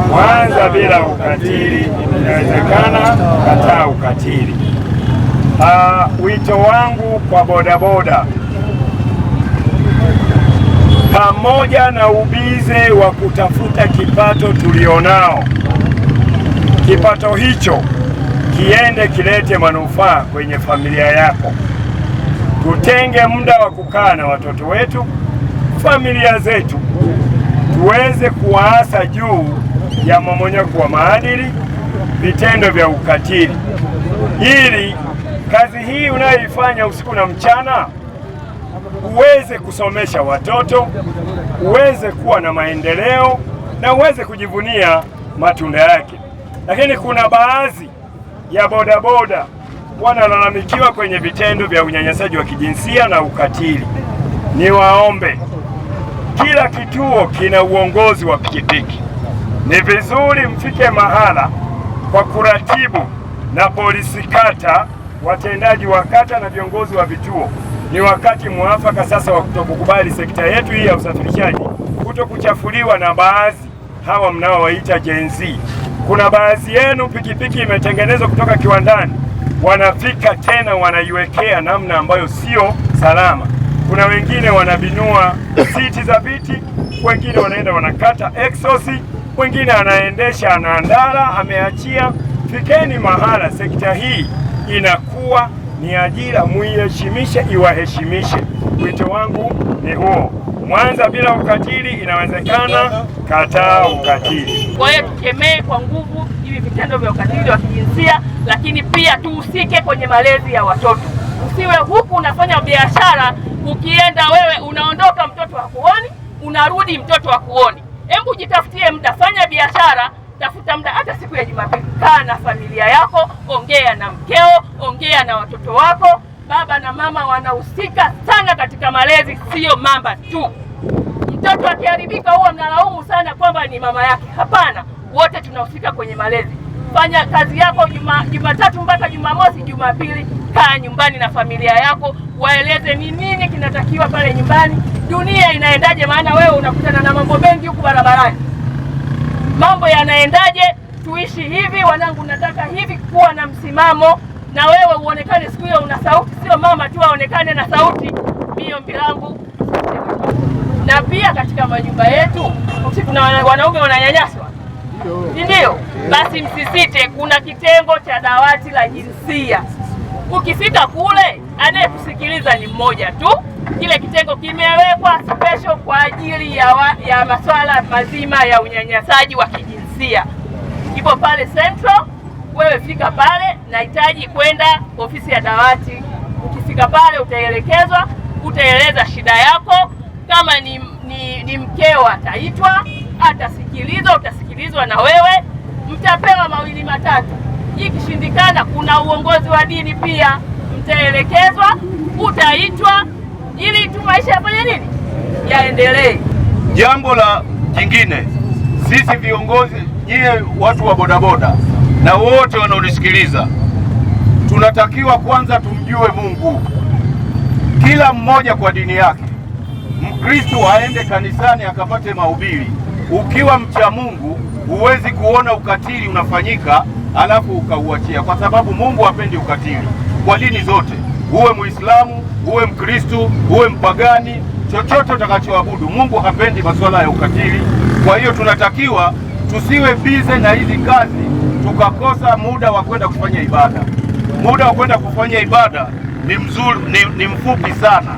Mwanza bila ukatili inawezekana. Kataa ukatili. Wito wangu kwa bodaboda, pamoja na ubize wa kutafuta kipato tulionao, kipato hicho kiende kilete manufaa kwenye familia yako. Tutenge muda wa kukaa na watoto wetu, familia zetu, tuweze kuwaasa juu ya mmomonyoko wa maadili, vitendo vya ukatili, ili kazi hii unayoifanya usiku na mchana uweze kusomesha watoto, uweze kuwa na maendeleo na uweze kujivunia matunda yake. Lakini kuna baadhi ya bodaboda wanalalamikiwa kwenye vitendo vya unyanyasaji wa kijinsia na ukatili. Niwaombe, kila kituo kina uongozi wa pikipiki. Ni vizuri mfike mahala kwa kuratibu na polisi kata, watendaji wa kata na viongozi wa vituo. Ni wakati mwafaka sasa wa kutokukubali sekta yetu hii ya usafirishaji kutokuchafuliwa na baadhi hawa mnaowaita Gen Z. Kuna baadhi yenu pikipiki imetengenezwa kutoka kiwandani, wanafika tena wanaiwekea namna ambayo sio salama. Kuna wengine wanabinua siti za viti, wengine wanaenda wanakata exhaust, wengine anaendesha anaandala ameachia. Fikeni mahala sekta hii inakuwa ni ajira, muiheshimishe, iwaheshimishe. Wito wangu ni huo. Mwanza bila ukatili inawezekana. Kataa ukatili. Kwa hiyo tukemee kwa nguvu hivi vitendo vya ukatili wa kijinsia, lakini pia tuhusike kwenye malezi ya watoto. Usiwe huku unafanya biashara, ukienda wewe unaondoka mtoto hakuoni, unarudi mtoto hakuoni. Hebu jitafutie muda, fanya biashara, tafuta muda hata siku ya Jumapili, kaa na familia yako, ongea na mkeo, ongea na watoto wako. Baba na mama wanahusika sana katika malezi, sio mama tu. Mtoto akiharibika huwa mnalaumu sana kwamba ni mama yake. Hapana, wote tunahusika kwenye malezi. Fanya kazi yako Jumatatu mpaka Jumamosi. Jumapili kaa nyumbani na familia yako, waeleze ni nini kinatakiwa pale nyumbani, dunia inaendaje, maana wewe unakutana na mambo mengi huku barabarani. Mambo yanaendaje? Tuishi hivi wanangu, nataka hivi, kuwa na msimamo na wewe uonekane siku hiyo una sauti, sio mama tu aonekane na sauti. Mio mbilangu. Na pia katika majumba yetu kuna wanaume wananyanyaswa, ndio basi msisite, kuna kitengo cha dawati la jinsia. Ukifika kule, anayekusikiliza ni mmoja tu. Kile kitengo kimewekwa special kwa ajili ya masuala mazima ya unyanyasaji wa kijinsia. Kipo pale Central. Wewe fika pale, nahitaji kwenda ofisi ya dawati. Ukifika pale utaelekezwa, utaeleza shida yako. Kama ni mkeo ataitwa, atasikilizwa, utasikilizwa na wewe, mtapewa mawili matatu. Ikishindikana, kuna uongozi wa dini pia, mtaelekezwa, utaitwa, ili tu maisha yafanye nini, yaendelee. Jambo la jingine, sisi viongozi, nyie watu wa bodaboda na wote wanaonisikiliza, tunatakiwa kwanza tumjue Mungu, kila mmoja kwa dini yake. Mkristo aende kanisani akapate mahubiri. Ukiwa mcha Mungu huwezi kuona ukatili unafanyika alafu ukauachia, kwa sababu Mungu hapendi ukatili kwa dini zote. Uwe Muislamu, uwe Mkristo, uwe mpagani, chochote utakachoabudu, Mungu hapendi masuala ya ukatili. Kwa hiyo tunatakiwa tusiwe bize na hizi kazi tukakosa muda wa kwenda kufanya ibada. Muda wa kwenda kufanya ibada ni mzuri, ni mfupi sana.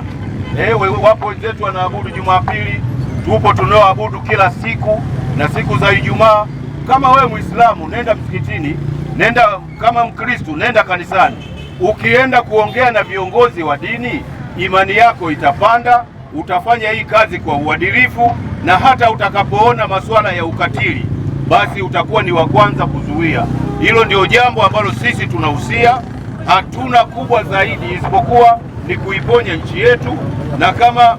Wapo wenzetu wanaabudu Jumapili, tupo tunaoabudu kila siku na siku za Ijumaa. Kama wewe Muislamu, nenda msikitini, nenda kama Mkristo, nenda kanisani. Ukienda kuongea na viongozi wa dini, imani yako itapanda, utafanya hii kazi kwa uadilifu, na hata utakapoona masuala ya ukatili, basi utakuwa ni wa kwanza kuzuia. Hilo ndio jambo ambalo sisi tunahusia. Hatuna kubwa zaidi isipokuwa ni kuiponya nchi yetu, na kama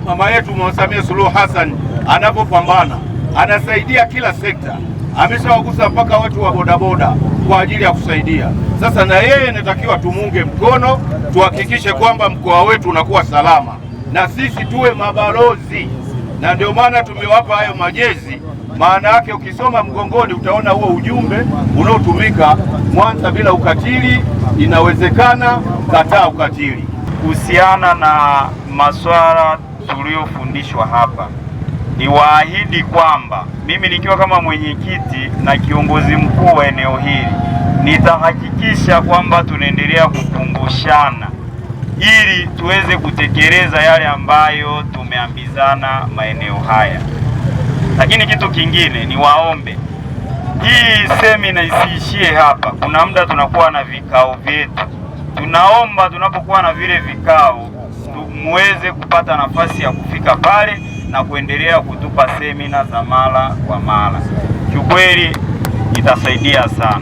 mama yetu Mama Samia Suluhu Hassan anapopambana, anasaidia kila sekta, ameshawagusa mpaka watu wa bodaboda kwa ajili ya kusaidia. Sasa na yeye inatakiwa tumunge mkono, tuhakikishe kwamba mkoa wetu unakuwa salama, na sisi tuwe mabalozi na ndio maana tumewapa hayo majezi. Maana yake ukisoma mgongoni utaona huo ujumbe unaotumika Mwanza bila ukatili, inawezekana, kataa ukatili. Kuhusiana na masuala tuliyofundishwa hapa, ni waahidi kwamba mimi nikiwa kama mwenyekiti na kiongozi mkuu wa eneo hili nitahakikisha kwamba tunaendelea kukumbushana ili tuweze kutekeleza yale ambayo tumeambizana maeneo haya. Lakini kitu kingine ni waombe, hii semina isiishie hapa. Kuna muda tunakuwa na vikao vyetu, tunaomba tunapokuwa na vile vikao muweze kupata nafasi ya kufika pale na kuendelea kutupa semina za mara kwa mara. Kiukweli itasaidia sana.